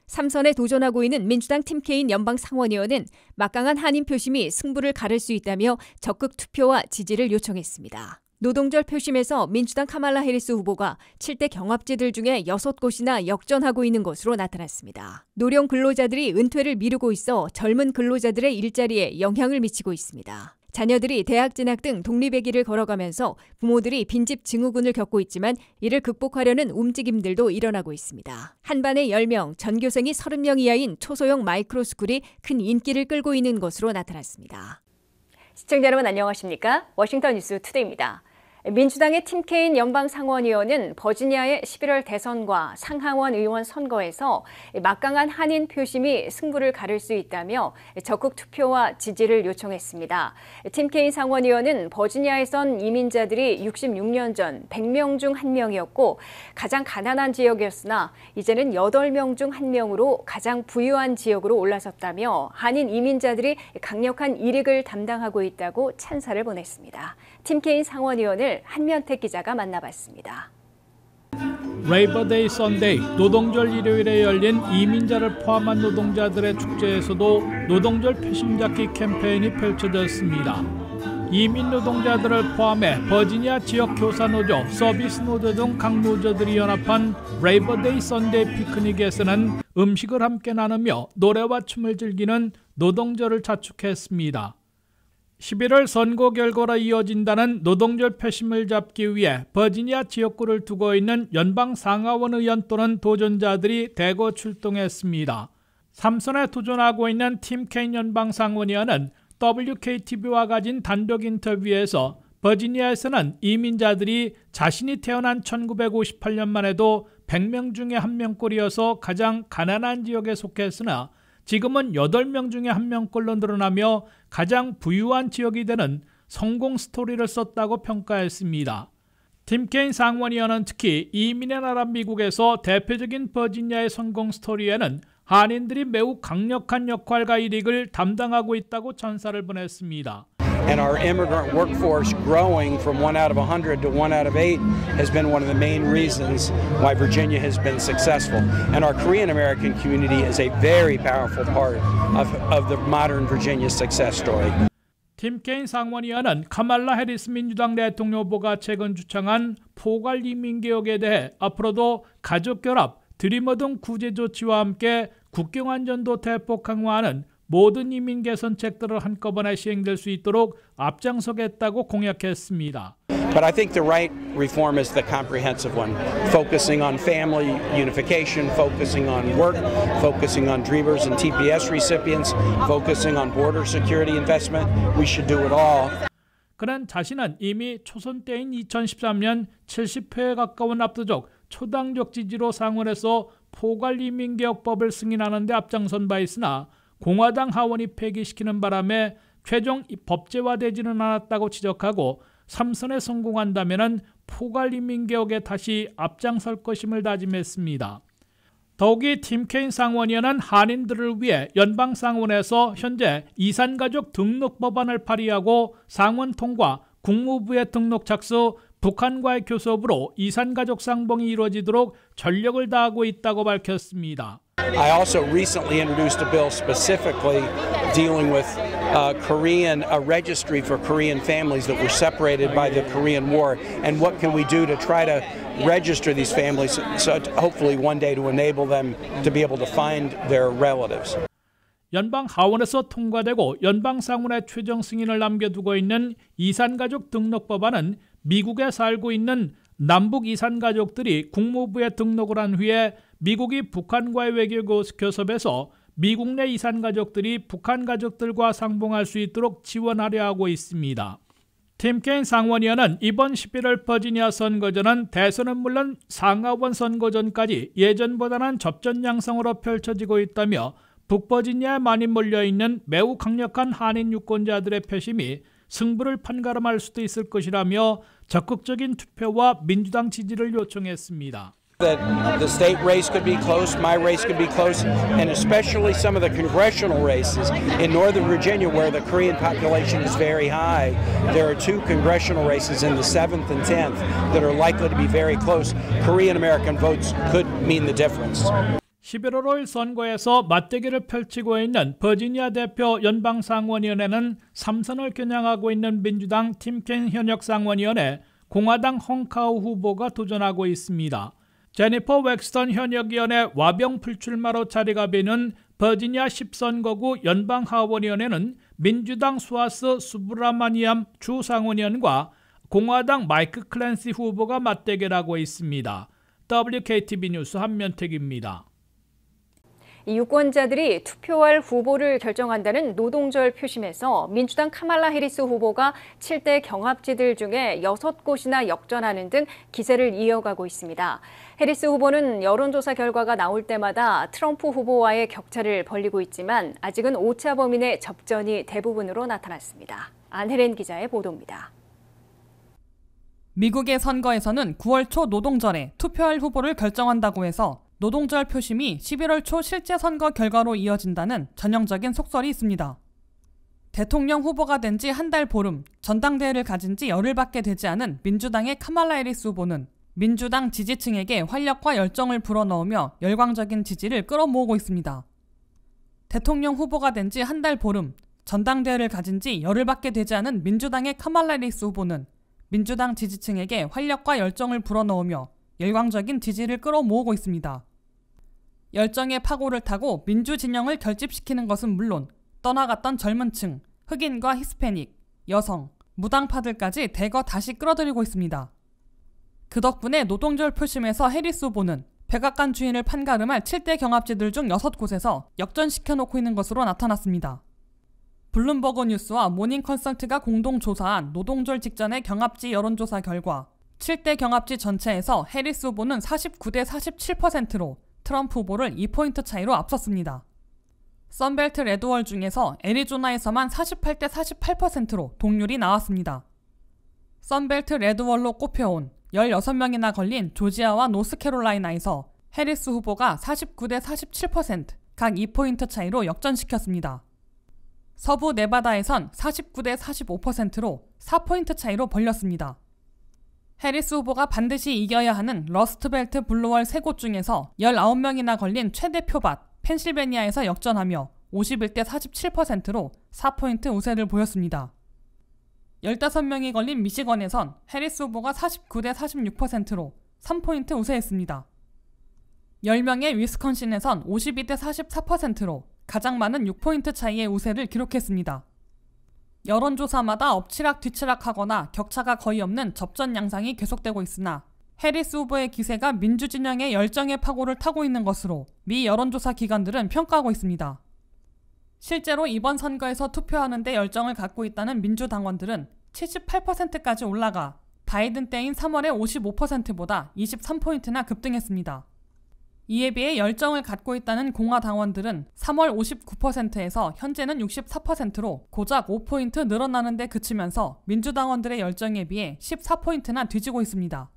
삼선에 도전하고 있는 민주당 팀케인 연방 상원의원은 막강한 한인 표심이 승부를 가를 수 있다며 적극 투표와 지지를 요청했습니다. 노동절 표심에서 민주당 카말라 해리스 후보가 7대 경합지들 중에 6곳이나 역전하고 있는 것으로 나타났습니다. 노령 근로자들이 은퇴를 미루고 있어 젊은 근로자들의 일자리에 영향을 미치고 있습니다. 자녀들이 대학 진학 등 독립의 길을 걸어가면서 부모들이 빈집 증후군을 겪고 있지만 이를 극복하려는 움직임들도 일어나고 있습니다. 한반에 10명, 전교생이 30명 이하인 초소형 마이크로스쿨이 큰 인기를 끌고 있는 것으로 나타났습니다. 시청자 여러분 안녕하십니까? 워싱턴 뉴스 투데이입니다. 민주당의 팀케인 연방 상원의원은 버지니아의 11월 대선과 상하원 의원 선거에서 막강한 한인 표심이 승부를 가를 수 있다며 적극 투표와 지지를 요청했습니다. 팀케인 상원의원은 버지니아에선 이민자들이 66년 전 100명 중 1명이었고 가장 가난한 지역이었으나 이제는 8명 중 1명으로 가장 부유한 지역으로 올라섰다며 한인 이민자들이 강력한 이익을 담당하고 있다고 찬사를 보냈습니다. 팀케인 상원의원을 한면택 기자가 만나봤습니다. 레이버데이 선데이, 노동절 일요일에 열린 이민자를 포함한 노동자들의 축제에서도 노동절 표심잡기 캠페인이 펼쳐졌습니다. 이민 노동자들을 포함해 버지니아 지역 교사노조, 서비스노조 등 각 노조들이 연합한 레이버데이 선데이 피크닉에서는 음식을 함께 나누며 노래와 춤을 즐기는 노동절을 자축했습니다. 11월 선거 결과로 이어진다는 노동절 표심을 잡기 위해 버지니아 지역구를 두고 있는 연방 상하원 의원 또는 도전자들이 대거 출동했습니다. 3선에 도전하고 있는 팀케인 연방 상원의원은 WKTV와 가진 단독 인터뷰에서 버지니아에서는 이민자들이 자신이 태어난 1958년만 해도 100명 중에 1명꼴이어서 가장 가난한 지역에 속했으나 지금은 8명 중에 1명꼴로 늘어나며 가장 부유한 지역이 되는 성공 스토리를 썼다고 평가했습니다. 팀케인 상원의원은 특히 이민의 나라 미국에서 대표적인 버지니아의 성공 스토리에는 한인들이 매우 강력한 역할과 이익을 담당하고 있다고 찬사를 보냈습니다. And our immigrant workforce growing from 1 out of 100 to 1 out of 8 has been one of the main reasons why Virginia has been successful. And our Korean American community is a very powerful part of the modern Virginia success story. 팀케인 상원의원은 카말라 해리스 민주당 대통령 후보가 최근 주창한 포괄 이민개혁에 대해 앞으로도 가족결합, 드리머 등 구제 조치와 함께 국경 안전도 대폭 강화하는 모든 이민 개선책들을 한꺼번에 시행될 수 있도록 앞장서겠다고 공약했습니다. But I think the right reform is the comprehensive one, focusing on family unification, focusing on work, focusing on Dreamers and TPS recipients, focusing on border security investment. We should do it all. 그는 자신은 이미 초선 때인 2013년 70회에 가까운 압도적 초당적 지지로 상원에서 포괄 이민개혁법을 승인하는 데 앞장선 바 있으나 공화당 하원이 폐기시키는 바람에 최종 법제화되지는 않았다고 지적하고 3선에 성공한다면 포괄 이민개혁에 다시 앞장설 것임을 다짐했습니다. 더욱이 팀케인 상원의원은 한인들을 위해 연방 상원에서 현재 이산가족 등록 법안을 발의하고 상원 통과, 국무부의 등록 착수, 북한과의 교섭으로 이산가족 상봉이 이루어지도록 전력을 다하고 있다고 밝혔습니다. I also recently introduced a bill specifically dealing with a registry for Korean families that were separated by the Korean War, and what can we do to try to register these families, so hopefully one day to enable them to be able to find their relatives. 연방 하원에서 통과되고 연방 상원의 최종 승인을 남겨두고 있는 이산가족 등록 법안은 미국에 살고 있는 남북 이산가족들이 국무부에 등록을 한 후에 미국이 북한과의 외교 교섭에서 미국 내 이산가족들이 북한 가족들과 상봉할 수 있도록 지원하려 하고 있습니다. 팀케인 상원의원은 이번 11월 버지니아 선거전은 대선은 물론 상하원 선거전까지 예전보다는 접전 양상으로 펼쳐지고 있다며 북버지니아에 많이 몰려있는 매우 강력한 한인 유권자들의 표심이 승부를 판가름할 수도 있을 것이라며 적극적인 투표와 민주당 지지를 요청했습니다. That the state race could be close, my race could be close, and especially some of the congressional races in Northern Virginia where the Korean population is very high. There are two congressional races in the 7th and 10th that are likely to be very close. Korean American votes could mean the difference. 11월 5일 선거에서 맞대결을 펼치고 있는 버지니아 대표 연방상원의원에는 3선을 겨냥하고 있는 민주당 팀 케인 현역 상원의원에 공화당 헝카오 후보가 도전하고 있습니다. 제니퍼 웩스턴 현역의원의 와병 불출마로 자리가 비는 버지니아 10선거구 연방하원의원에는 민주당 수하스 수브라마니암 주상원의원과 공화당 마이크 클랜시 후보가 맞대결하고 있습니다. WKTV 뉴스 한면택입니다. 유권자들이 투표할 후보를 결정한다는 노동절 표심에서 민주당 카말라 해리스 후보가 7대 경합지들 중에 6곳이나 역전하는 등 기세를 이어가고 있습니다. 해리스 후보는 여론조사 결과가 나올 때마다 트럼프 후보와의 격차를 벌리고 있지만 아직은 오차 범위의 접전이 대부분으로 나타났습니다. 안혜린 기자의 보도입니다. 미국의 선거에서는 9월 초 노동절에 투표할 후보를 결정한다고 해서 노동절 표심이 11월 초 실제 선거 결과로 이어진다는 전형적인 속설이 있습니다. 대통령 후보가 된 지 한 달 보름, 전당대회를 가진 지 열흘밖에 되지 않은 민주당의 카말라 해리스 후보는 민주당 지지층에게 활력과 열정을 불어넣으며 열광적인 지지를 끌어모으고 있습니다. 대통령 후보가 된 지 한 달 보름, 전당대회를 가진 지 열흘밖에 되지 않은 민주당의 카말라 해리스 후보는 민주당 지지층에게 활력과 열정을 불어넣으며 열광적인 지지를 끌어모으고 있습니다. 열정의 파고를 타고 민주 진영을 결집시키는 것은 물론 떠나갔던 젊은 층, 흑인과 히스패닉, 여성, 무당파들까지 대거 다시 끌어들이고 있습니다. 그 덕분에 노동절 표심에서 해리스 후보는 백악관 주인을 판가름할 7대 경합지들 중 6곳에서 역전시켜놓고 있는 것으로 나타났습니다. 블룸버그 뉴스와 모닝 컨설트가 공동 조사한 노동절 직전의 경합지 여론조사 결과 7대 경합지 전체에서 해리스 후보는 49대 47%로 트럼프 후보를 2포인트 차이로 앞섰습니다. 선벨트 레드월 중에서 애리조나에서만 48대 48%로 동률이 나왔습니다. 선벨트 레드월로 꼽혀온 16명이나 걸린 조지아와 노스캐롤라이나에서 해리스 후보가 49대 47%, 각 2포인트 차이로 역전시켰습니다. 서부 네바다에선 49대 45%로 4포인트 차이로 벌렸습니다. 해리스 후보가 반드시 이겨야 하는 러스트벨트 블루월 3곳 중에서 19명이나 걸린 최대 표밭 펜실베니아에서 역전하며 51대 47%로 4포인트 우세를 보였습니다. 15명이 걸린 미시건에선 해리스 후보가 49대 46%로 3포인트 우세했습니다. 10명의 위스콘신에선 52대 44%로 가장 많은 6포인트 차이의 우세를 기록했습니다. 여론조사마다 엎치락뒤치락하거나 격차가 거의 없는 접전 양상이 계속되고 있으나 해리스 후보의 기세가 민주진영의 열정의 파고를 타고 있는 것으로 미 여론조사 기관들은 평가하고 있습니다. 실제로 이번 선거에서 투표하는 데 열정을 갖고 있다는 민주당원들은 78%까지 올라가 바이든 때인 3월의 55%보다 23포인트나 급등했습니다. 이에 비해 열정을 갖고 있다는 공화당원들은 3월 59%에서 현재는 64%로 고작 5포인트 늘어나는 데 그치면서 민주당원들의 열정에 비해 14포인트나 뒤지고 있습니다.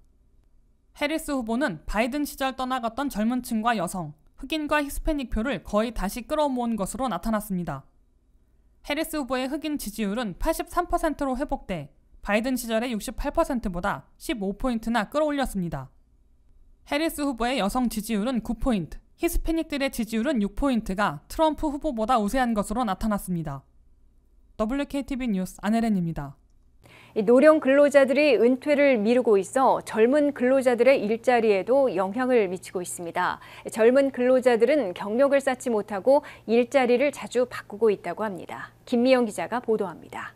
해리스 후보는 바이든 시절 떠나갔던 젊은 층과 여성, 흑인과 히스패닉 표를 거의 다시 끌어모은 것으로 나타났습니다. 해리스 후보의 흑인 지지율은 83%로 회복돼 바이든 시절의 68%보다 15포인트나 끌어올렸습니다. 해리스 후보의 여성 지지율은 9포인트, 히스패닉들의 지지율은 6포인트가 트럼프 후보보다 우세한 것으로 나타났습니다. WKTV 뉴스 안혜린입니다. 노령 근로자들이 은퇴를 미루고 있어 젊은 근로자들의 일자리에도 영향을 미치고 있습니다. 젊은 근로자들은 경력을 쌓지 못하고 일자리를 자주 바꾸고 있다고 합니다. 김미영 기자가 보도합니다.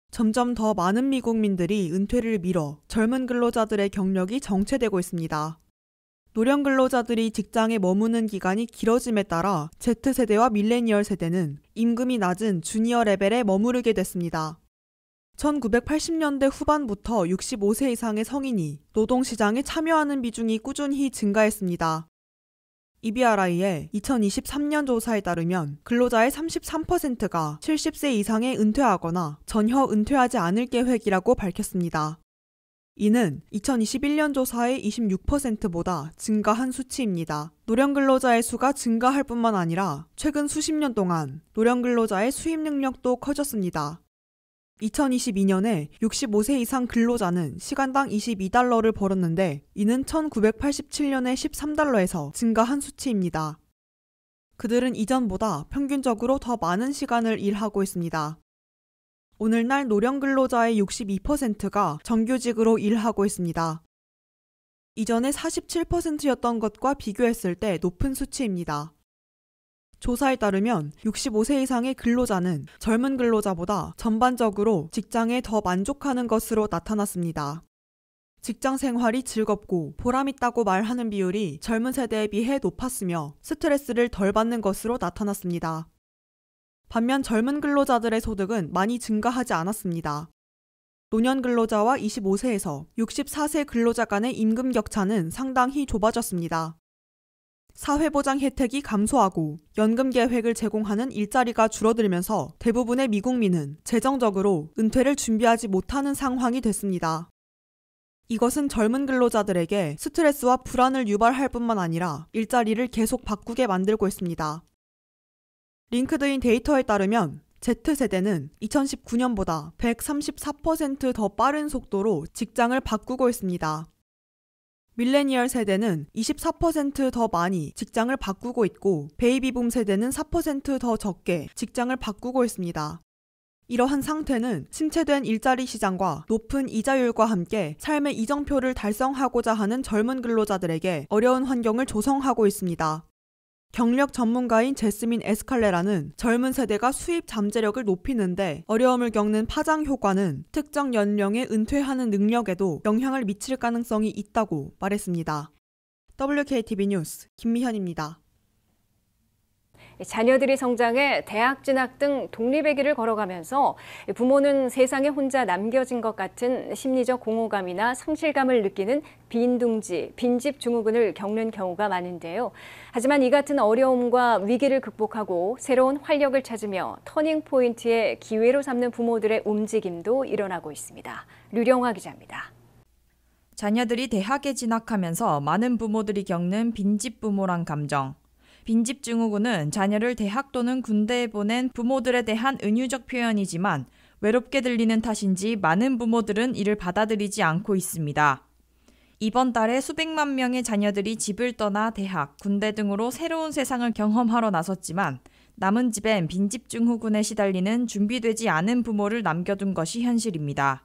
점점 더 많은 미국민들이 은퇴를 미뤄 젊은 근로자들의 경력이 정체되고 있습니다. 노령 근로자들이 직장에 머무는 기간이 길어짐에 따라 Z세대와 밀레니얼 세대는 임금이 낮은 주니어 레벨에 머무르게 됐습니다. 1980년대 후반부터 65세 이상의 성인이 노동시장에 참여하는 비중이 꾸준히 증가했습니다. EBRI의 2023년 조사에 따르면 근로자의 33%가 70세 이상에 은퇴하거나 전혀 은퇴하지 않을 계획이라고 밝혔습니다. 이는 2021년 조사의 26%보다 증가한 수치입니다. 노령근로자의 수가 증가할 뿐만 아니라 최근 수십 년 동안 노령근로자의 수입 능력도 커졌습니다. 2022년에 65세 이상 근로자는 시간당 22달러를 벌었는데 이는 1987년의 13달러에서 증가한 수치입니다. 그들은 이전보다 평균적으로 더 많은 시간을 일하고 있습니다. 오늘날 노령 근로자의 62%가 정규직으로 일하고 있습니다. 이전에 47%였던 것과 비교했을 때 높은 수치입니다. 조사에 따르면 65세 이상의 근로자는 젊은 근로자보다 전반적으로 직장에 더 만족하는 것으로 나타났습니다. 직장 생활이 즐겁고 보람있다고 말하는 비율이 젊은 세대에 비해 높았으며 스트레스를 덜 받는 것으로 나타났습니다. 반면 젊은 근로자들의 소득은 많이 증가하지 않았습니다. 노년 근로자와 25세에서 64세 근로자 간의 임금 격차는 상당히 좁아졌습니다. 사회보장 혜택이 감소하고 연금 계획을 제공하는 일자리가 줄어들면서 대부분의 미국민은 재정적으로 은퇴를 준비하지 못하는 상황이 됐습니다. 이것은 젊은 근로자들에게 스트레스와 불안을 유발할 뿐만 아니라 일자리를 계속 바꾸게 만들고 있습니다. 링크드인 데이터에 따르면 Z세대는 2019년보다 134% 더 빠른 속도로 직장을 바꾸고 있습니다. 밀레니얼 세대는 24% 더 많이 직장을 바꾸고 있고 베이비붐 세대는 4% 더 적게 직장을 바꾸고 있습니다. 이러한 상태는 침체된 일자리 시장과 높은 이자율과 함께 삶의 이정표를 달성하고자 하는 젊은 근로자들에게 어려운 환경을 조성하고 있습니다. 경력 전문가인 제스민 에스칼레라는 젊은 세대가 수입 잠재력을 높이는데 어려움을 겪는 파장 효과는 특정 연령에 은퇴하는 능력에도 영향을 미칠 가능성이 있다고 말했습니다. WKTV 뉴스 김미현입니다. 자녀들이 성장해 대학 진학 등 독립의 길을 걸어가면서 부모는 세상에 혼자 남겨진 것 같은 심리적 공허감이나 상실감을 느끼는 빈둥지, 빈집 증후군을 겪는 경우가 많은데요. 하지만 이 같은 어려움과 위기를 극복하고 새로운 활력을 찾으며 터닝 포인트의 기회로 삼는 부모들의 움직임도 일어나고 있습니다. 류령화 기자입니다. 자녀들이 대학에 진학하면서 많은 부모들이 겪는 빈집 부모란 감정. 빈집 증후군은 자녀를 대학 또는 군대에 보낸 부모들에 대한 은유적 표현이지만 외롭게 들리는 탓인지 많은 부모들은 이를 받아들이지 않고 있습니다. 이번 달에 수백만 명의 자녀들이 집을 떠나 대학, 군대 등으로 새로운 세상을 경험하러 나섰지만 남은 집엔 빈집 증후군에 시달리는 준비되지 않은 부모를 남겨둔 것이 현실입니다.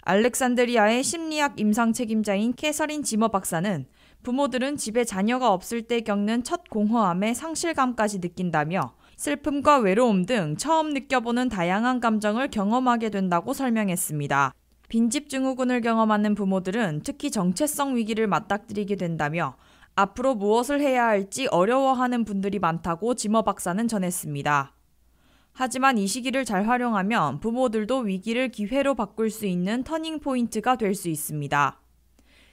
알렉산드리아의 심리학 임상 책임자인 캐서린 지머 박사는 부모들은 집에 자녀가 없을 때 겪는 첫 공허함에 상실감까지 느낀다며 슬픔과 외로움 등 처음 느껴보는 다양한 감정을 경험하게 된다고 설명했습니다. 빈집 증후군을 경험하는 부모들은 특히 정체성 위기를 맞닥뜨리게 된다며 앞으로 무엇을 해야 할지 어려워하는 분들이 많다고 지머 박사는 전했습니다. 하지만 이 시기를 잘 활용하면 부모들도 위기를 기회로 바꿀 수 있는 터닝 포인트가 될 수 있습니다.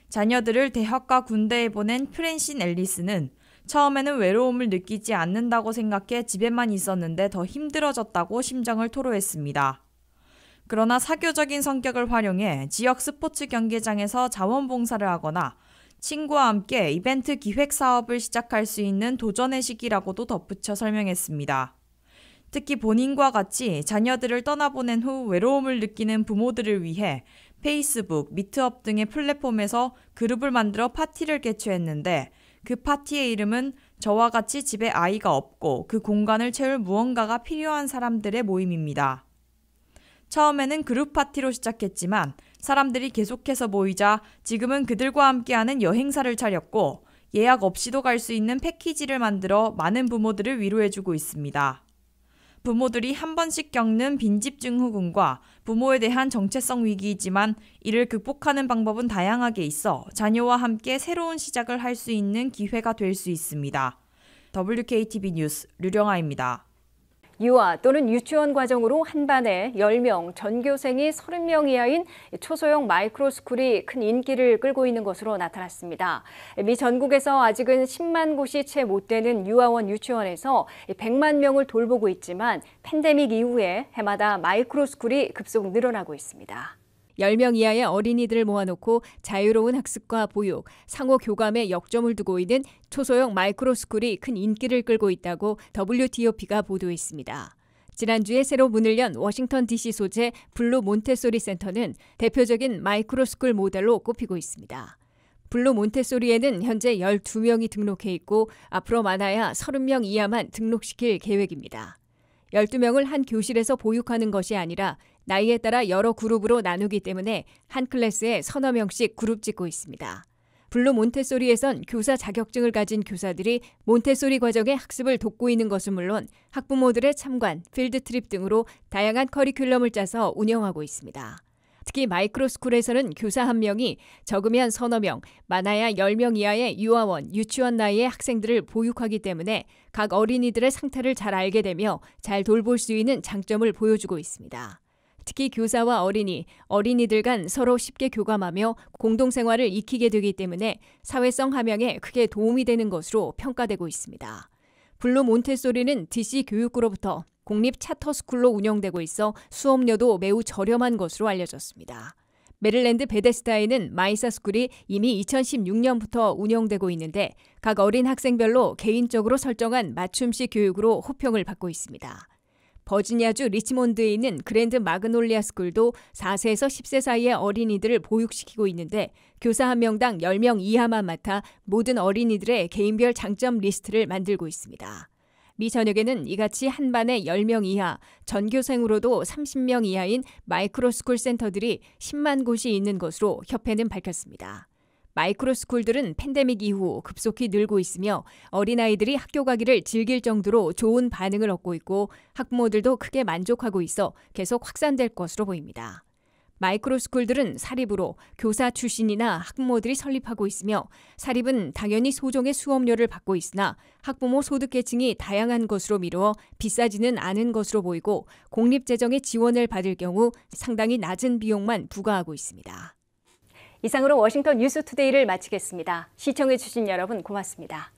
자녀들을 대학과 군대에 보낸 프랜신 앨리스는 처음에는 외로움을 느끼지 않는다고 생각해 집에만 있었는데 더 힘들어졌다고 심정을 토로했습니다. 그러나 사교적인 성격을 활용해 지역 스포츠 경기장에서 자원봉사를 하거나 친구와 함께 이벤트 기획 사업을 시작할 수 있는 도전의 시기라고도 덧붙여 설명했습니다. 특히 본인과 같이 자녀들을 떠나보낸 후 외로움을 느끼는 부모들을 위해 페이스북, 미트업 등의 플랫폼에서 그룹을 만들어 파티를 개최했는데 그 파티의 이름은 저와 같이 집에 아이가 없고 그 공간을 채울 무언가가 필요한 사람들의 모임입니다. 처음에는 그룹 파티로 시작했지만 사람들이 계속해서 모이자 지금은 그들과 함께하는 여행사를 차렸고 예약 없이도 갈 수 있는 패키지를 만들어 많은 부모들을 위로해주고 있습니다. 부모들이 한 번씩 겪는 빈집 증후군과 부모에 대한 정체성 위기이지만 이를 극복하는 방법은 다양하게 있어 자녀와 함께 새로운 시작을 할 수 있는 기회가 될 수 있습니다. WKTV 뉴스 류령아입니다. 유아 또는 유치원 과정으로 한 반에 10명, 전교생이 30명 이하인 초소형 마이크로스쿨이 큰 인기를 끌고 있는 것으로 나타났습니다. 미 전국에서 아직은 10만 곳이 채 못 되는 유아원 유치원에서 100만 명을 돌보고 있지만 팬데믹 이후에 해마다 마이크로스쿨이 급속 늘어나고 있습니다. 10명 이하의 어린이들을 모아놓고 자유로운 학습과 보육, 상호 교감에 역점을 두고 있는 초소형 마이크로스쿨이 큰 인기를 끌고 있다고 WTOP가 보도했습니다. 지난주에 새로 문을 연 워싱턴 DC 소재 블루 몬테소리 센터는 대표적인 마이크로스쿨 모델로 꼽히고 있습니다. 블루 몬테소리에는 현재 12명이 등록해 있고 앞으로 많아야 30명 이하만 등록시킬 계획입니다. 12명을 한 교실에서 보육하는 것이 아니라 나이에 따라 여러 그룹으로 나누기 때문에 한 클래스에 서너 명씩 그룹 짓고 있습니다. 블루 몬테소리에선 교사 자격증을 가진 교사들이 몬테소리 과정의 학습을 돕고 있는 것은 물론 학부모들의 참관, 필드트립 등으로 다양한 커리큘럼을 짜서 운영하고 있습니다. 특히 마이크로스쿨에서는 교사 1명이 적으면 서너 명, 많아야 10명 이하의 유아원, 유치원 나이의 학생들을 보육하기 때문에 각 어린이들의 상태를 잘 알게 되며 잘 돌볼 수 있는 장점을 보여주고 있습니다. 특히 교사와 어린이들 간 서로 쉽게 교감하며 공동생활을 익히게 되기 때문에 사회성 함양에 크게 도움이 되는 것으로 평가되고 있습니다. 블루 몬테소리는 DC 교육부로부터 공립 차터스쿨로 운영되고 있어 수업료도 매우 저렴한 것으로 알려졌습니다. 메릴랜드 베데스다에는 마이사스쿨이 이미 2016년부터 운영되고 있는데 각 어린 학생별로 개인적으로 설정한 맞춤식 교육으로 호평을 받고 있습니다. 버지니아주 리치몬드에 있는 그랜드 마그놀리아 스쿨도 4세에서 10세 사이의 어린이들을 보육시키고 있는데 교사 1명당 10명 이하만 맡아 모든 어린이들의 개인별 장점 리스트를 만들고 있습니다. 미 전역에는 이같이 한 반에 10명 이하, 전교생으로도 30명 이하인 마이크로스쿨 센터들이 10만 곳이 있는 것으로 협회는 밝혔습니다. 마이크로스쿨들은 팬데믹 이후 급속히 늘고 있으며 어린아이들이 학교 가기를 즐길 정도로 좋은 반응을 얻고 있고 학부모들도 크게 만족하고 있어 계속 확산될 것으로 보입니다. 마이크로스쿨들은 사립으로 교사 출신이나 학부모들이 설립하고 있으며 사립은 당연히 소정의 수업료를 받고 있으나 학부모 소득계층이 다양한 것으로 미루어 비싸지는 않은 것으로 보이고 공립재정의 지원을 받을 경우 상당히 낮은 비용만 부과하고 있습니다. 이상으로 워싱턴 뉴스투데이를 마치겠습니다. 시청해주신 여러분 고맙습니다.